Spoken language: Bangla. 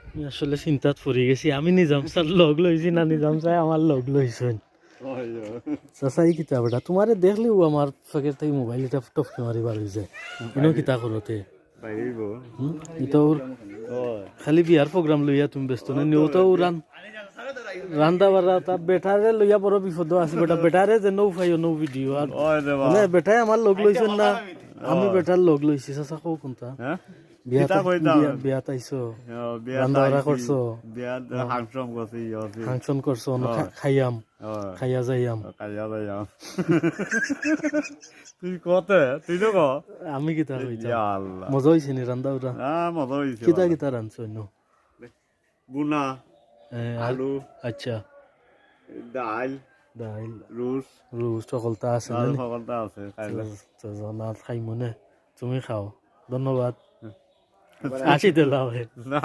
আমি আসলে চিন্তাত পড়ে গেছি, আমি নিজাম স্যার লগ লইছি না নিজাম স্যার আমার লগ লইছেন। চাচাই কিতা বেটা তোমারে দেখলেও আমার ফেকের থেকে মোবাইল এটা টপকে মারি বার হয়ে যায় এনেও কিতা করতে ইতো খালি বিয়ার প্রোগ্রাম লইয়া তুমি ব্যস্ত না নিও তো রান্দা বাড়া তা বেটারে লইয়া বড় বিপদ আছে বেটা বেটারে যে নৌ ফাইও নৌ ভিডিও আর মানে বেটাই আমার লগ লইছেন না আমি বেটার লগ লইছি চাচা কও কোনটা বিয়া তাইছো রান্দা বাড়া করছো ফাংশন করছো খাইয়াম খাইয়া যাইয়াম তুই কতে তুই তো ক আমি কিতা কইতাম মজা হইছে নি রান্দা বাড়া মজা হয়েছে কিতা কিতা রানছো নো বুনা আলু আচ্ছা ডাল ডাইল রুস রুজ সকলটা আছে না সকলটা আছে না খাই মনে তুমি খাও ধন্যবাদ আসি দিলাম না